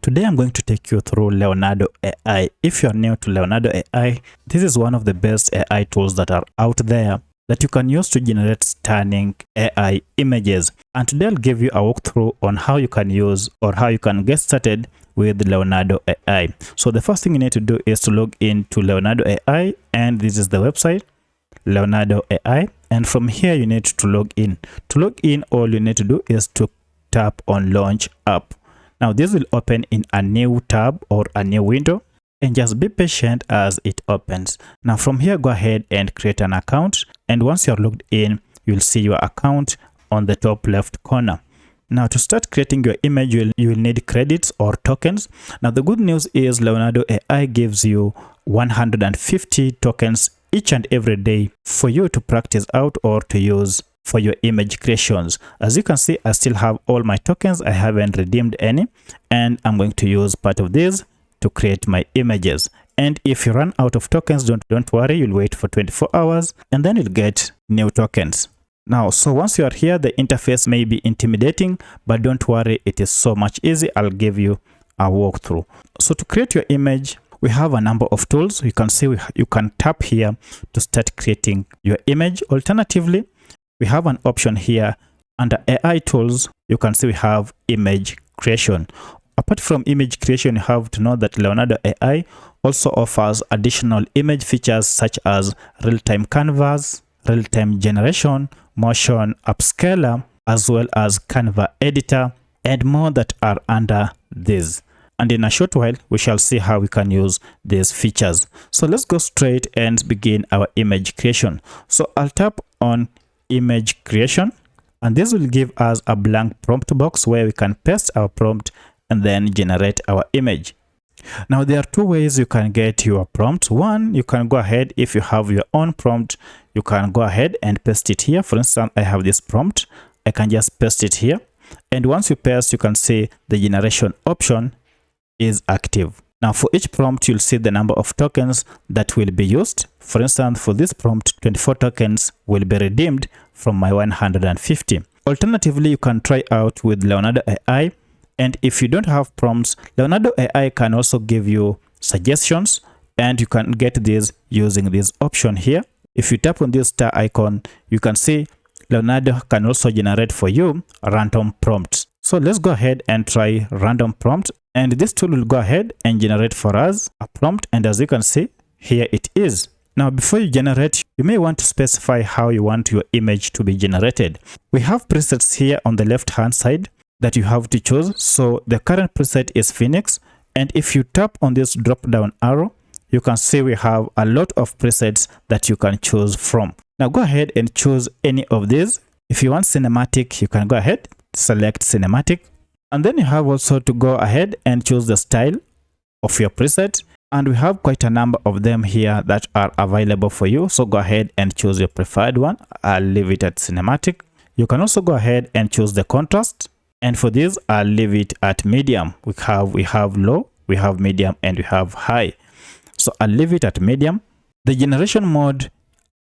Today I'm going to take you through Leonardo AI. If you're new to Leonardo AI, this is one of the best AI tools that are out there that you can use to generate stunning AI images. And today I'll give you a walkthrough on how you can use or how you can get started with Leonardo AI. So the first thing you need to do is to log into Leonardo AI, and this is the website, Leonardo AI. And from here you need to log in. To log in, all you need to do is to tap on Launch App. Now this will open in a new tab or a new window, and just be patient as it opens. Now from here, go ahead and create an account, and once you're logged in, you'll see your account on the top left corner. Now to start creating your image, you will need credits or tokens. Now the good news is Leonardo AI gives you 150 tokens each and every day for you to practice out or to use for your image creations. As you can see, I still have all my tokens. I haven't redeemed any, and I'm going to use part of this to create my images. And if you run out of tokens, don't worry, you'll wait for 24 hours and then you'll get new tokens. Now, so once you are here, the interface may be intimidating, but don't worry, it is so much easy. I'll give you a walkthrough. So to create your image, we have a number of tools. You can see you can tap here to start creating your image. Alternatively, we have an option here under AI tools. You can see we have image creation. Apart from image creation, you have to know that Leonardo AI also offers additional image features such as real-time canvas, real-time generation, motion upscaler, as well as Canva editor, and more that are under this. And in a short while, we shall see how we can use these features. So let's go straight and begin our image creation. So I'll tap on image creation, and this will give us a blank prompt box where we can paste our prompt and then generate our image. Now there are two ways you can get your prompt. One, you can go ahead, if you have your own prompt, you can go ahead and paste it here. For instance, I have this prompt, I can just paste it here, and once you paste, you can see the generation option is active. Now for each prompt, you'll see the number of tokens that will be used. For instance, for this prompt, 24 tokens will be redeemed from my 150. Alternatively, you can try out with Leonardo AI, and if you don't have prompts, Leonardo AI can also give you suggestions, and you can get these using this option here. If you tap on this star icon, you can see Leonardo can also generate for you random prompts. So let's go ahead and try random prompt, and this tool will go ahead and generate for us a prompt, and as you can see, here it is. Now before you generate, you may want to specify how you want your image to be generated. We have presets here on the left hand side that you have to choose. So the current preset is Phoenix, and if you tap on this drop down arrow, you can see we have a lot of presets that you can choose from. Now go ahead and choose any of these. If you want cinematic, you can go ahead, select cinematic, and then you have also to go ahead and choose the style of your preset, and we have quite a number of them here that are available for you. So go ahead and choose your preferred one. I'll leave it at cinematic. You can also go ahead and choose the contrast, and for this I'll leave it at medium. We have low, we have medium, and we have high. So I'll leave it at medium. The generation mode,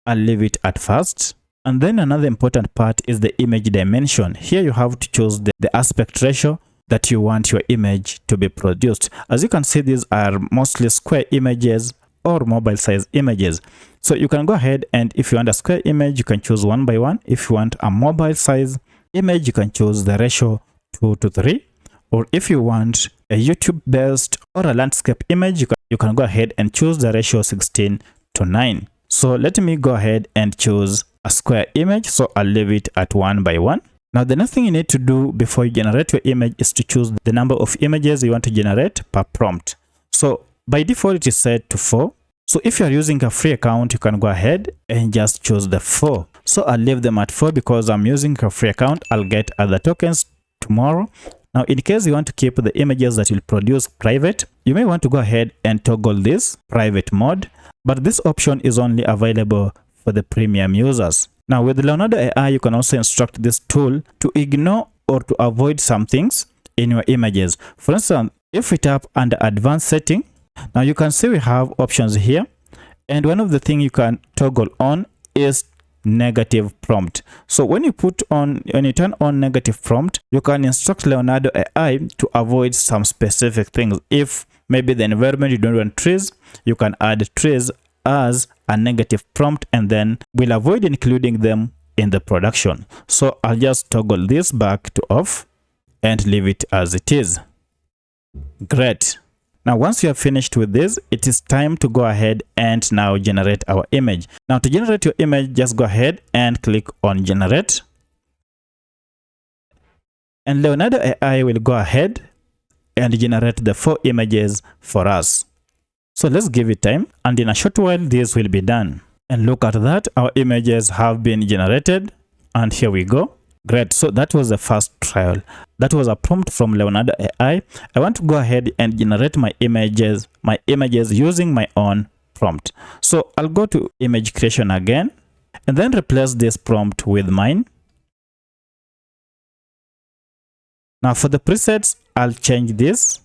I'll leave it at fast. And then another important part is the image dimension. Here you have to choose the aspect ratio that you want your image to be produced. As you can see, these are mostly square images or mobile size images. So you can go ahead, and if you want a square image, you can choose 1 by 1. If you want a mobile size image, you can choose the ratio 2:3. Or if you want a YouTube based or a landscape image, you can go ahead and choose the ratio 16:9. So let me go ahead and choose a square image, so I'll leave it at 1 by 1. Now the next thing you need to do before you generate your image is to choose the number of images you want to generate per prompt. So by default it is set to 4. So if you are using a free account, you can go ahead and just choose the 4. So I'll leave them at 4 because I'm using a free account. I'll get other tokens tomorrow. Now in case you want to keep the images that you'll produce private, you may want to go ahead and toggle this private mode, but this option is only available for the premium users. Now with Leonardo AI, you can also instruct this tool to ignore or to avoid some things in your images. For instance, if we tap under advanced setting, now you can see we have options here, and one of the things you can toggle on is negative prompt. So when you turn on negative prompt, you can instruct Leonardo AI to avoid some specific things. If maybe the environment you don't want trees, you can add trees as a negative prompt, and then we'll avoid including them in the production. So I'll just toggle this back to off and leave it as it is. Great. Now, once you are finished with this, it is time to go ahead and now generate our image. Now, to generate your image, just go ahead and click on generate. And Leonardo AI will go ahead and generate the 4 images for us. So let's give it time, and in a short while, this will be done. And look at that, our images have been generated, and here we go. Great. So that was the first trial. That was a prompt from Leonardo AI. I want to go ahead and generate my images using my own prompt. So I'll go to image creation again, and then replace this prompt with mine. Now for the presets, I'll change this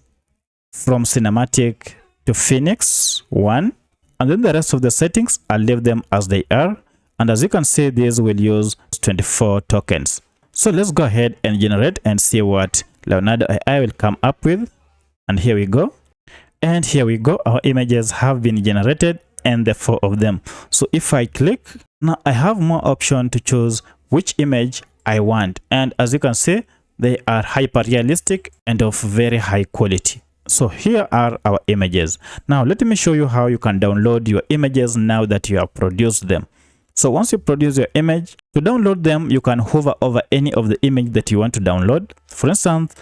from cinematic to Phoenix 1, and then the rest of the settings, I'll leave them as they are. And as you can see, this will use 24 tokens. So let's go ahead and generate and see what Leonardo AI will come up with. And here we go. And here we go. Our images have been generated, and the 4 of them. So if I click, now I have more option to choose which image I want. And as you can see, they are hyper realistic and of very high quality. So here are our images. Now let me show you how you can download your images now that you have produced them. So once you produce your image, to download them, you can hover over any of the image that you want to download. For instance,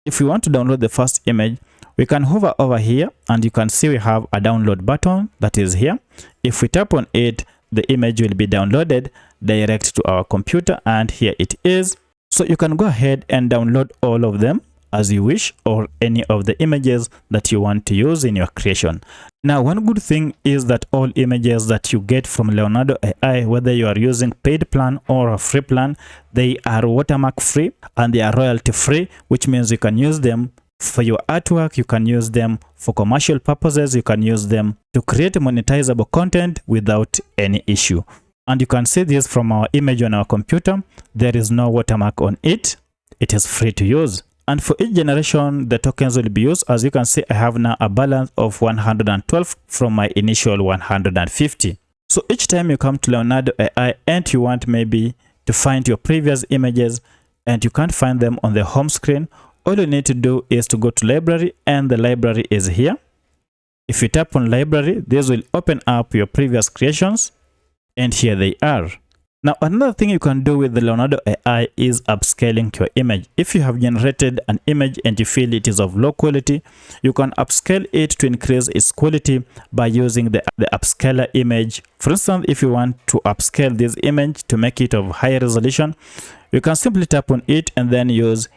if we want to download the first image, we can hover over here, and you can see we have a download button that is here. If we tap on it, the image will be downloaded direct to our computer, and here it is. So you can go ahead and download all of them as you wish, or any of the images that you want to use in your creation. Now, one good thing is that all images that you get from Leonardo AI, whether you are using paid plan or a free plan, they are watermark free and they are royalty free, which means you can use them for your artwork, you can use them for commercial purposes, you can use them to create monetizable content without any issue. And you can see this from our image on our computer. There is no watermark on it. It is free to use. And for each generation, the tokens will be used. As you can see, I have now a balance of 112 from my initial 150. So each time you come to Leonardo AI and you want maybe to find your previous images and you can't find them on the home screen, all you need to do is to go to library, and the library is here. If you tap on library, this will open up your previous creations, and here they are. Now, another thing you can do with the Leonardo AI is upscaling your image. If you have generated an image and you feel it is of low quality, you can upscale it to increase its quality by using the upscaler image. For instance, if you want to upscale this image to make it of higher resolution, you can simply tap on it and then use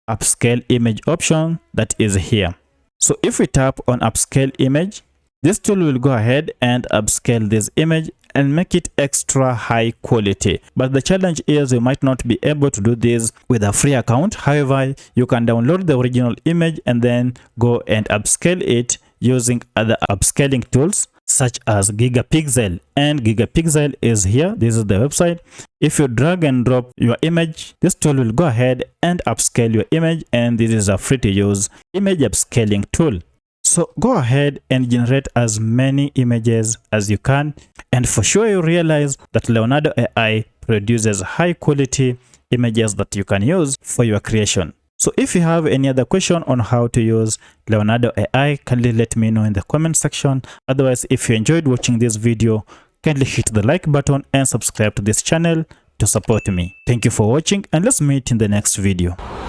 upscale image option that is here. So if we tap on upscale image, this tool will go ahead and upscale this image and make it extra high quality. But the challenge is you might not be able to do this with a free account. However, you can download the original image and then go and upscale it using other upscaling tools such as Gigapixel. And Gigapixel is here. This is the website. If you drag and drop your image, this tool will go ahead and upscale your image, and this is a free to use image upscaling tool. So go ahead and generate as many images as you can, and for sure you realize that Leonardo AI produces high quality images that you can use for your creation. So if you have any other question on how to use Leonardo AI, kindly let me know in the comment section. Otherwise, if you enjoyed watching this video, kindly hit the like button and subscribe to this channel to support me. Thank you for watching, and let's meet in the next video.